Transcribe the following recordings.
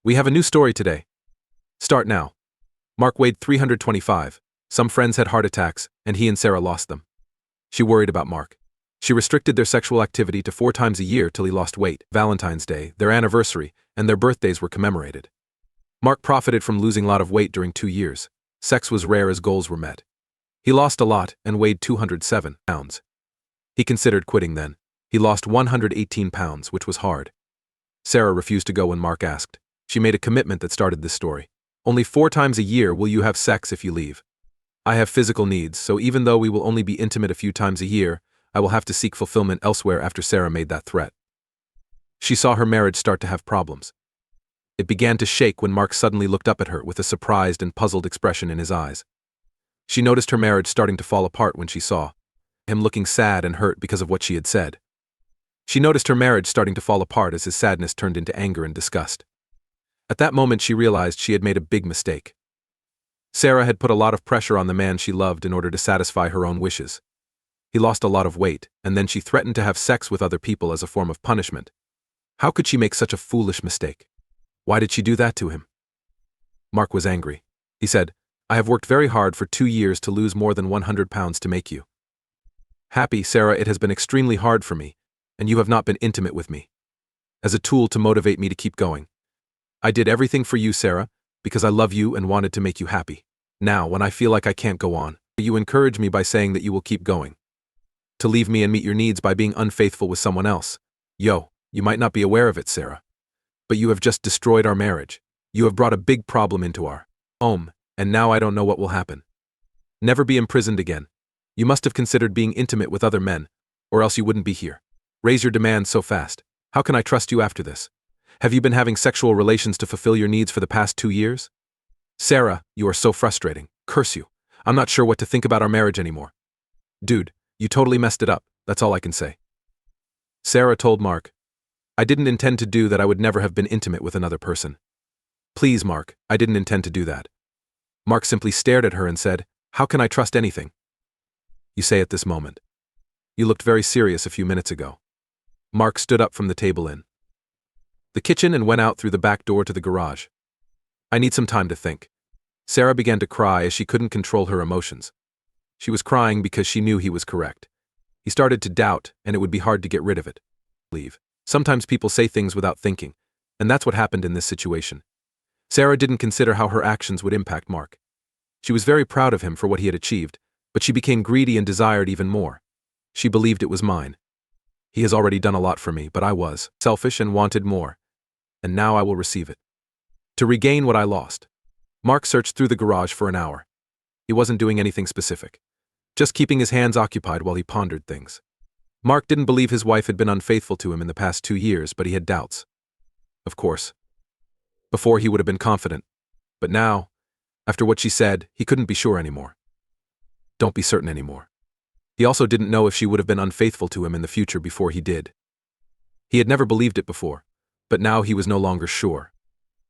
We have a new story today. Start now. Mark weighed 325. Some friends had heart attacks, and he and Sarah lost them. She worried about Mark. She restricted their sexual activity to 4 times a year till he lost weight. Valentine's Day, their anniversary, and their birthdays were commemorated. Mark profited from losing a lot of weight during 2 years. Sex was rare as goals were met. He lost a lot and weighed 207 pounds. He considered quitting then. He lost 118 pounds, which was hard. Sarah refused to go when Mark asked. She made a commitment that started this story. Only 4 times a year will you have sex if you leave. I have physical needs, so even though we will only be intimate a few times a year, I will have to seek fulfillment elsewhere after Sarah made that threat. She saw her marriage start to have problems. It began to shake when Mark suddenly looked up at her with a surprised and puzzled expression in his eyes. She noticed her marriage starting to fall apart when she saw him looking sad and hurt because of what she had said. She noticed her marriage starting to fall apart as his sadness turned into anger and disgust. At that moment she realized she had made a big mistake. Sarah had put a lot of pressure on the man she loved in order to satisfy her own wishes. He lost a lot of weight, and then she threatened to have sex with other people as a form of punishment. How could she make such a foolish mistake? Why did she do that to him? Mark was angry. He said, "I have worked very hard for 2 years to lose more than 100 pounds to make you happy, Sarah. It has been extremely hard for me, and you have not been intimate with me. As a tool to motivate me to keep going. I did everything for you, Sarah, because I love you and wanted to make you happy. Now, when I feel like I can't go on, you encourage me by saying that you will keep going. To leave me and meet your needs by being unfaithful with someone else. You might not be aware of it, Sarah, but you have just destroyed our marriage. You have brought a big problem into our home, and now I don't know what will happen. Never be imprisoned again. You must have considered being intimate with other men, or else you wouldn't be here. Raise your demands so fast. How can I trust you after this? Have you been having sexual relations to fulfill your needs for the past 2 years? Sarah, you are so frustrating. Curse you. I'm not sure what to think about our marriage anymore. Dude, you totally messed it up. That's all I can say." Sarah told Mark, "I didn't intend to do that. I would never have been intimate with another person. Please, Mark, I didn't intend to do that." Mark simply stared at her and said, "How can I trust anything you say at this moment? You looked very serious a few minutes ago." Mark stood up from the table in the kitchen and went out through the back door to the garage. "I need some time to think." Sarah began to cry as she couldn't control her emotions. She was crying because she knew he was correct. He started to doubt, and it would be hard to get rid of it. Leave. Sometimes people say things without thinking, and that's what happened in this situation. Sarah didn't consider how her actions would impact Mark. She was very proud of him for what he had achieved, but she became greedy and desired even more. She believed it was mine. He has already done a lot for me, but I was selfish and wanted more, and now I will receive it. To regain what I lost. Mark searched through the garage for an hour. He wasn't doing anything specific, just keeping his hands occupied while he pondered things. Mark didn't believe his wife had been unfaithful to him in the past 2 years, but he had doubts. Of course. Before he would have been confident, but now, after what she said, he couldn't be sure anymore. Don't be certain anymore. He also didn't know if she would have been unfaithful to him in the future before he did. He had never believed it before, but now he was no longer sure.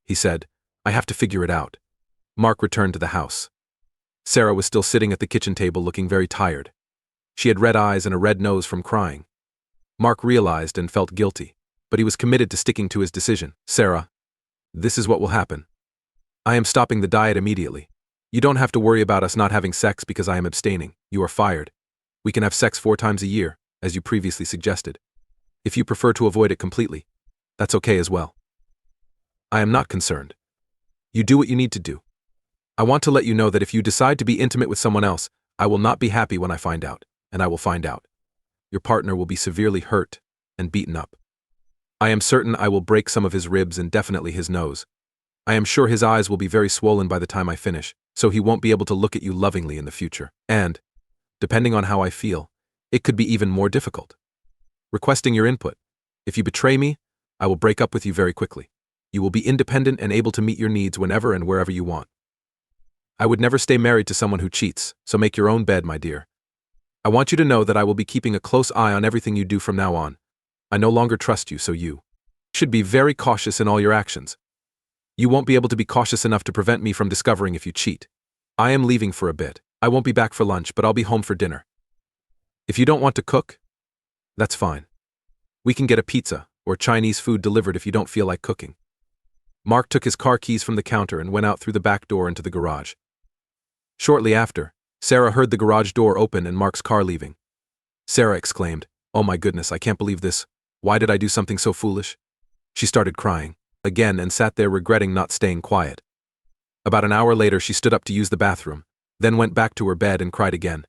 He said, "I have to figure it out." Mark returned to the house. Sarah was still sitting at the kitchen table looking very tired. She had red eyes and a red nose from crying. Mark realized and felt guilty, but he was committed to sticking to his decision. "Sarah, this is what will happen. I am stopping the diet immediately. You don't have to worry about us not having sex because I am abstaining. You are fired. We can have sex 4 times a year, as you previously suggested. If you prefer to avoid it completely, that's okay as well. I am not concerned. You do what you need to do. I want to let you know that if you decide to be intimate with someone else, I will not be happy when I find out, and I will find out. Your partner will be severely hurt and beaten up. I am certain I will break some of his ribs and definitely his nose. I am sure his eyes will be very swollen by the time I finish, so he won't be able to look at you lovingly in the future. And, depending on how I feel, it could be even more difficult. Requesting your input. If you betray me, I will break up with you very quickly. You will be independent and able to meet your needs whenever and wherever you want. I would never stay married to someone who cheats, so make your own bed, my dear. I want you to know that I will be keeping a close eye on everything you do from now on. I no longer trust you, so you should be very cautious in all your actions. You won't be able to be cautious enough to prevent me from discovering if you cheat. I am leaving for a bit. I won't be back for lunch, but I'll be home for dinner. If you don't want to cook, that's fine. We can get a pizza or Chinese food delivered if you don't feel like cooking. Mark took his car keys from the counter and went out through the back door into the garage. Shortly after, Sarah heard the garage door open and Mark's car leaving. Sarah exclaimed, "Oh my goodness, I can't believe this. Why did I do something so foolish?" She started crying again and sat there regretting not staying quiet. About an hour later, she stood up to use the bathroom, then went back to her bed and cried again.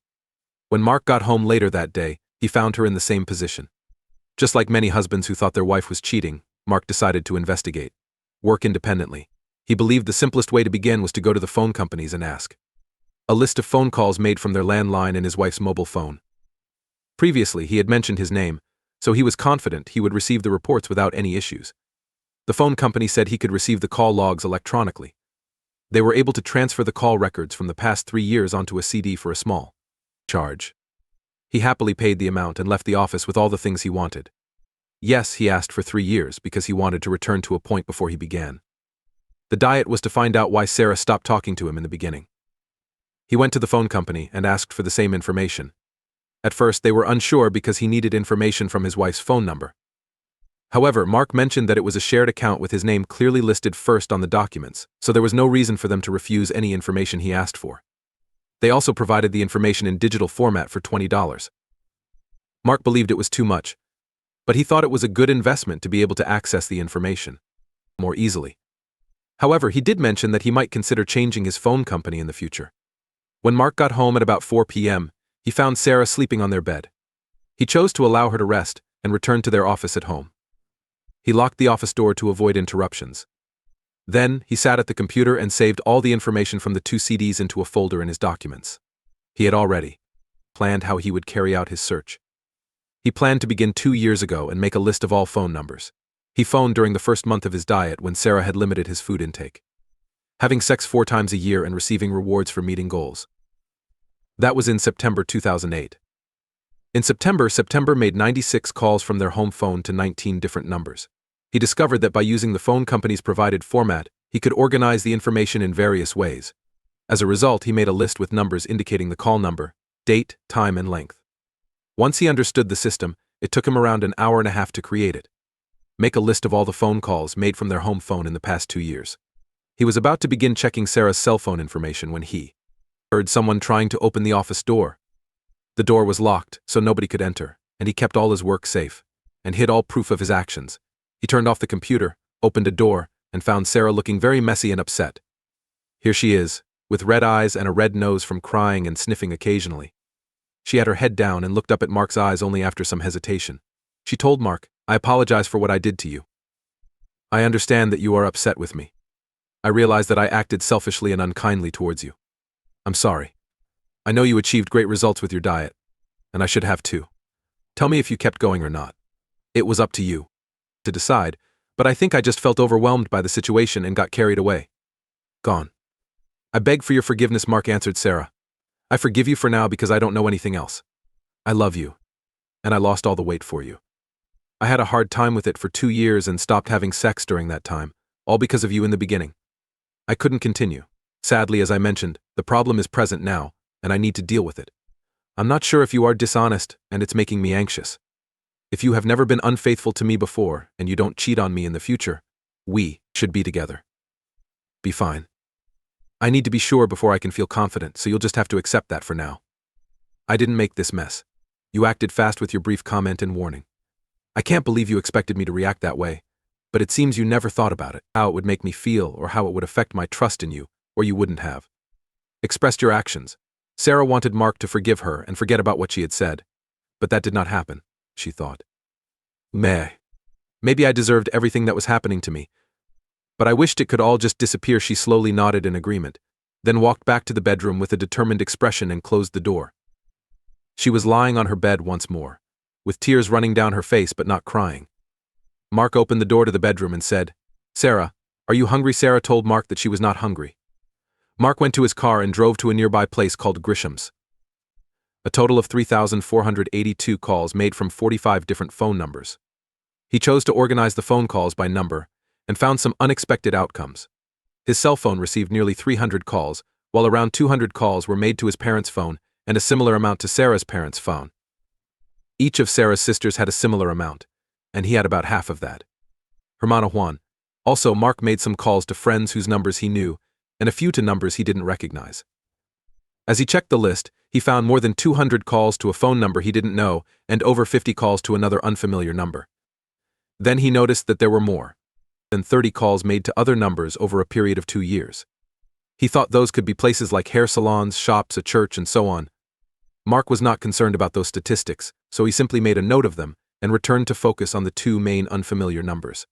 When Mark got home later that day, he found her in the same position. Just like many husbands who thought their wife was cheating, Mark decided to investigate. Work independently. He believed the simplest way to begin was to go to the phone companies and ask. A list of phone calls made from their landline and his wife's mobile phone. Previously, he had mentioned his name, so he was confident he would receive the reports without any issues. The phone company said he could receive the call logs electronically. They were able to transfer the call records from the past 3 years onto a CD for a small charge. He happily paid the amount and left the office with all the things he wanted. Yes, he asked for 3 years because he wanted to return to a point before he began. The diet was to find out why Sarah stopped talking to him in the beginning. He went to the phone company and asked for the same information. At first, they were unsure because he needed information from his wife's phone number. However, Mark mentioned that it was a shared account with his name clearly listed first on the documents, so there was no reason for them to refuse any information he asked for. They also provided the information in digital format for $20. Mark believed it was too much, but he thought it was a good investment to be able to access the information more easily. However, he did mention that he might consider changing his phone company in the future. When Mark got home at about 4 p.m., he found Sarah sleeping on their bed. He chose to allow her to rest and returned to their office at home. He locked the office door to avoid interruptions. Then, he sat at the computer and saved all the information from the 2 CDs into a folder in his documents. He had already planned how he would carry out his search. He planned to begin 2 years ago and make a list of all phone numbers. He phoned during the first month of his diet when Sarah had limited his food intake. Having sex 4 times a year and receiving rewards for meeting goals. That was in September 2008. In September made 96 calls from their home phone to 19 different numbers. He discovered that by using the phone company's provided format, he could organize the information in various ways. As a result, he made a list with numbers indicating the call number, date, time, and length. Once he understood the system, it took him around an hour and a half to create it. Make a list of all the phone calls made from their home phone in the past 2 years. He was about to begin checking Sarah's cell phone information when he heard someone trying to open the office door. The door was locked, so nobody could enter, and he kept all his work safe, and hid all proof of his actions. He turned off the computer, opened a door, and found Sarah looking very messy and upset. Here she is, with red eyes and a red nose from crying and sniffing occasionally. She had her head down and looked up at Mark's eyes only after some hesitation. She told Mark, "I apologize for what I did to you. I understand that you are upset with me. I realize that I acted selfishly and unkindly towards you. I'm sorry. I know you achieved great results with your diet, and I should have too. Tell me if you kept going or not. It was up to you to decide, but I think I just felt overwhelmed by the situation and got carried away. Gone. I beg for your forgiveness," Mark answered Sarah. "I forgive you for now because I don't know anything else. I love you, and I lost all the weight for you. I had a hard time with it for 2 years and stopped having sex during that time, all because of you in the beginning. I couldn't continue. Sadly, as I mentioned, the problem is present now, and I need to deal with it. I'm not sure if you are dishonest, and it's making me anxious. If you have never been unfaithful to me before, and you don't cheat on me in the future, we should be together. Be fine. I need to be sure before I can feel confident, so you'll just have to accept that for now. I didn't make this mess. You acted fast with your brief comment and warning. I can't believe you expected me to react that way, but it seems you never thought about it, how it would make me feel or how it would affect my trust in you, or you wouldn't have expressed your actions." Sarah wanted Mark to forgive her and forget about what she had said, but that did not happen, she thought. Maybe I deserved everything that was happening to me, but I wished it could all just disappear. She slowly nodded in agreement, then walked back to the bedroom with a determined expression and closed the door. She was lying on her bed once more, with tears running down her face but not crying. Mark opened the door to the bedroom and said, "Sarah, are you hungry?" Sarah told Mark that she was not hungry. Mark went to his car and drove to a nearby place called Grisham's. A total of 3,482 calls made from 45 different phone numbers. He chose to organize the phone calls by number and found some unexpected outcomes. His cell phone received nearly 300 calls, while around 200 calls were made to his parents' phone and a similar amount to Sarah's parents' phone. Each of Sarah's sisters had a similar amount, and he had about half of that. Hermano Juan, Also, Mark made some calls to friends whose numbers he knew, and a few to numbers he didn't recognize. As he checked the list, he found more than 200 calls to a phone number he didn't know and over 50 calls to another unfamiliar number. Then he noticed that there were more than 30 calls made to other numbers over a period of 2 years. He thought those could be places like hair salons, shops, a church, and so on. Mark was not concerned about those statistics, so he simply made a note of them and returned to focus on the 2 main unfamiliar numbers.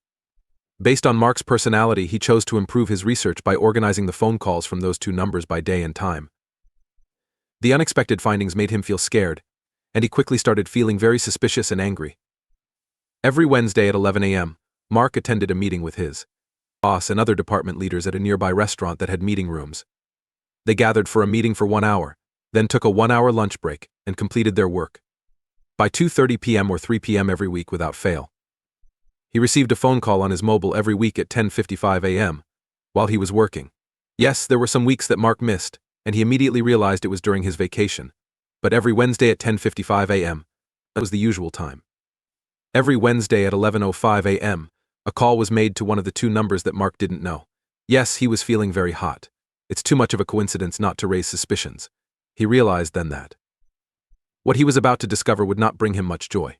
Based on Mark's personality, he chose to improve his research by organizing the phone calls from those 2 numbers by day and time. The unexpected findings made him feel scared, and he quickly started feeling very suspicious and angry. Every Wednesday at 11 a.m., Mark attended a meeting with his boss and other department leaders at a nearby restaurant that had meeting rooms. They gathered for a meeting for 1 hour, then took a 1-hour lunch break and completed their work by 2:30 p.m. or 3 p.m. every week without fail. He received a phone call on his mobile every week at 10:55 a.m. while he was working. Yes, there were some weeks that Mark missed, and he immediately realized it was during his vacation. But every Wednesday at 10:55 a.m., that was the usual time. Every Wednesday at 11:05 a.m., a call was made to one of the 2 numbers that Mark didn't know. Yes, he was feeling very hot. It's too much of a coincidence not to raise suspicions. He realized then that what he was about to discover would not bring him much joy.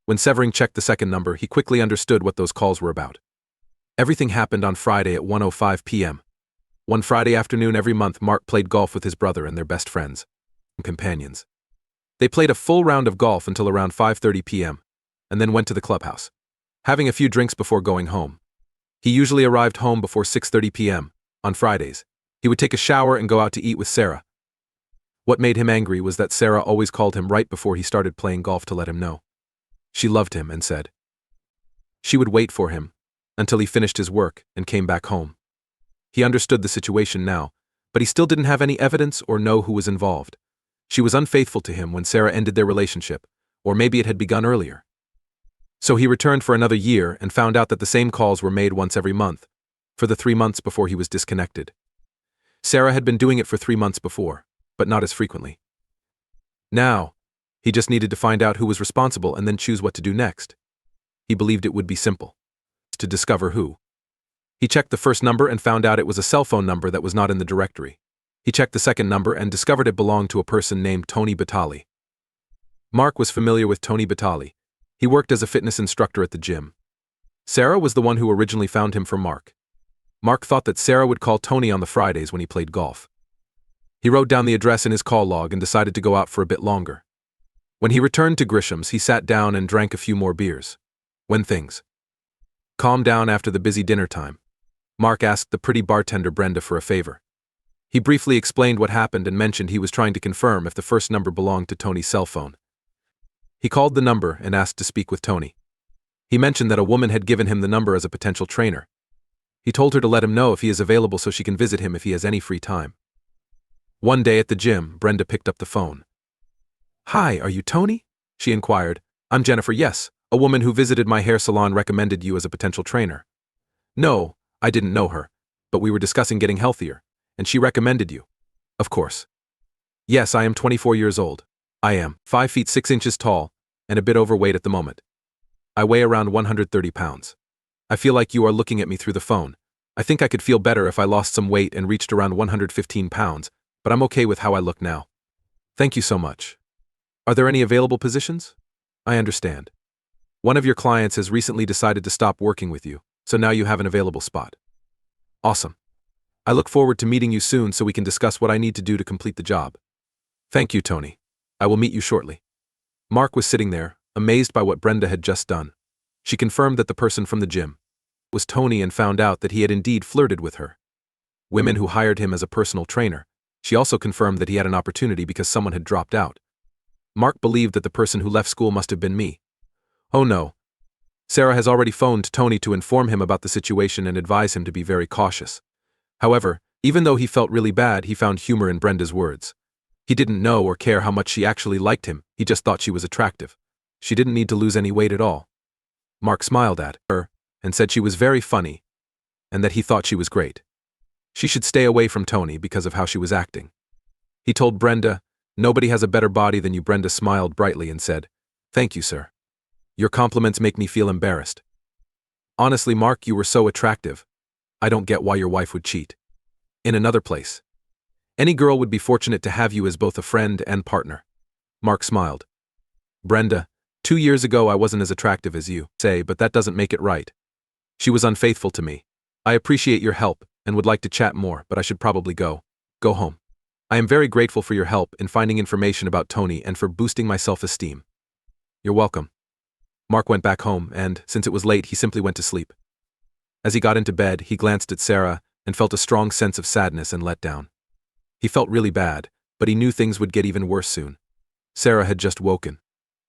When Severing checked the second number, he quickly understood what those calls were about. Everything happened on Friday at 1:05 p.m. One Friday afternoon every month, Mark played golf with his brother and their best friends and companions. They played a full round of golf until around 5:30 p.m. and then went to the clubhouse, having a few drinks before going home. He usually arrived home before 6:30 p.m. on Fridays. He would take a shower and go out to eat with Sarah. What made him angry was that Sarah always called him right before he started playing golf to let him know she loved him and said she would wait for him until he finished his work and came back home. He understood the situation now, but he still didn't have any evidence or know who was involved. She was unfaithful to him when Sarah ended their relationship, or maybe it had begun earlier. So he returned for another year and found out that the same calls were made once every month, for the 3 months before he was disconnected. Sarah had been doing it for 3 months before, but not as frequently. Now, he just needed to find out who was responsible and then choose what to do next. He believed it would be simple to discover who. He checked the first number and found out it was a cell phone number that was not in the directory. He checked the second number and discovered it belonged to a person named Tony Batali. Mark was familiar with Tony Batali. He worked as a fitness instructor at the gym. Sarah was the one who originally found him for Mark. Mark thought that Sarah would call Tony on the Fridays when he played golf. He wrote down the address in his call log and decided to go out for a bit longer. When he returned to Grisham's, he sat down and drank a few more beers. When things calmed down after the busy dinner time, Mark asked the pretty bartender Brenda for a favor. He briefly explained what happened and mentioned he was trying to confirm if the first number belonged to Tony's cell phone. He called the number and asked to speak with Tony. He mentioned that a woman had given him the number as a potential trainer. He told her to let him know if he is available so she can visit him if he has any free time. One day at the gym, Brenda picked up the phone. "Hi, are you Tony?" she inquired. "I'm Jennifer. Yes, a woman who visited my hair salon recommended you as a potential trainer." "No, I didn't know her, but we were discussing getting healthier, and she recommended you." "Of course." "Yes, I am 24 years old. I am 5 feet 6 inches tall and a bit overweight at the moment. I weigh around 130 pounds. I feel like you are looking at me through the phone. I think I could feel better if I lost some weight and reached around 115 pounds, but I'm okay with how I look now. Thank you so much. Are there any available positions? I understand. One of your clients has recently decided to stop working with you, so now you have an available spot. Awesome. I look forward to meeting you soon so we can discuss what I need to do to complete the job. Thank you, Tony. I will meet you shortly." Mark was sitting there, amazed by what Brenda had just done. She confirmed that the person from the gym was Tony and found out that he had indeed flirted with her. Women who hired him as a personal trainer. She also confirmed that he had an opportunity because someone had dropped out. Mark believed that the person who left school must have been me. Oh no. Sarah has already phoned Tony to inform him about the situation and advise him to be very cautious. However, even though he felt really bad, he found humor in Brenda's words. He didn't know or care how much she actually liked him, he just thought she was attractive. She didn't need to lose any weight at all. Mark smiled at her and said she was very funny and that he thought she was great. She should stay away from Tony because of how she was acting. He told Brenda, "Nobody has a better body than you." Brenda smiled brightly and said, "Thank you, sir. Your compliments make me feel embarrassed." Honestly, Mark, you were so attractive. I don't get why your wife would cheat. In another place, any girl would be fortunate to have you as both a friend and partner. Mark smiled. Brenda, 2 years ago I wasn't as attractive as you say, but that doesn't make it right. She was unfaithful to me. I appreciate your help and would like to chat more, but I should probably go home. I am very grateful for your help in finding information about Tony and for boosting my self-esteem. You're welcome. Mark went back home and, since it was late, he simply went to sleep. As he got into bed, he glanced at Sarah and felt a strong sense of sadness and letdown. He felt really bad, but he knew things would get even worse soon. Sarah had just woken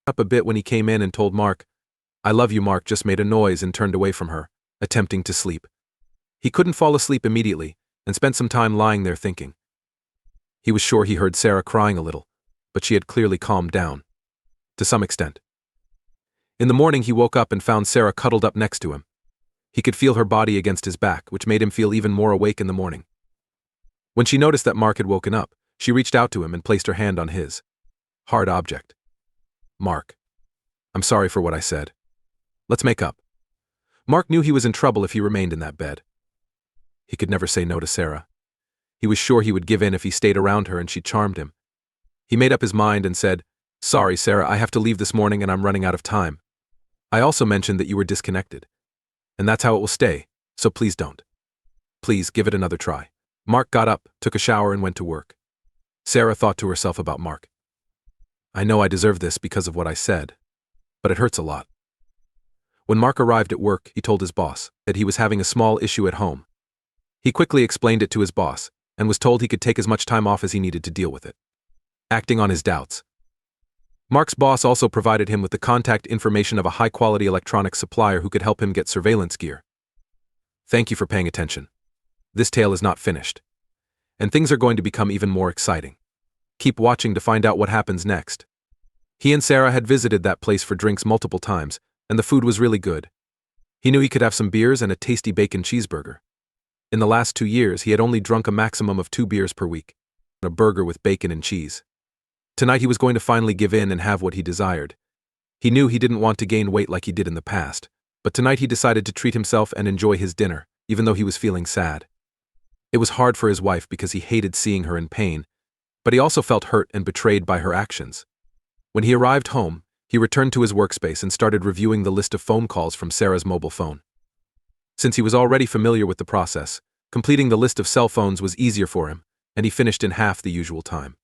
up a bit when he came in and told Mark, "I love you." Mark just made a noise and turned away from her, attempting to sleep. He couldn't fall asleep immediately and spent some time lying there thinking. He was sure he heard Sarah crying a little, but she had clearly calmed down. To some extent. In the morning he woke up and found Sarah cuddled up next to him. He could feel her body against his back, which made him feel even more awake in the morning. When she noticed that Mark had woken up, she reached out to him and placed her hand on his hard object. "Mark, I'm sorry for what I said. Let's make up." Mark knew he was in trouble if he remained in that bed. He could never say no to Sarah. He was sure he would give in if he stayed around her and she charmed him. He made up his mind and said, "Sorry, Sarah, I have to leave this morning and I'm running out of time. I also mentioned that you were disconnected. And that's how it will stay, so please don't. Please give it another try." Mark got up, took a shower and went to work. Sarah thought to herself about Mark. "I know I deserve this because of what I said, but it hurts a lot." When Mark arrived at work, he told his boss that he was having a small issue at home. He quickly explained it to his boss and was told he could take as much time off as he needed to deal with it. Acting on his doubts, Mark's boss also provided him with the contact information of a high-quality electronics supplier who could help him get surveillance gear. Thank you for paying attention. This tale is not finished, and things are going to become even more exciting. Keep watching to find out what happens next. He and Sarah had visited that place for drinks multiple times, and the food was really good. He knew he could have some beers and a tasty bacon cheeseburger. In the last 2 years, he had only drunk a maximum of 2 beers per week, and a burger with bacon and cheese. Tonight he was going to finally give in and have what he desired. He knew he didn't want to gain weight like he did in the past, but tonight he decided to treat himself and enjoy his dinner, even though he was feeling sad. It was hard for his wife because he hated seeing her in pain, but he also felt hurt and betrayed by her actions. When he arrived home, he returned to his workspace and started reviewing the list of phone calls from Sarah's mobile phone. Since he was already familiar with the process, completing the list of cell phones was easier for him, and he finished in half the usual time.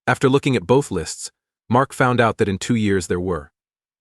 After looking at both lists, Mark found out that in 2 years there were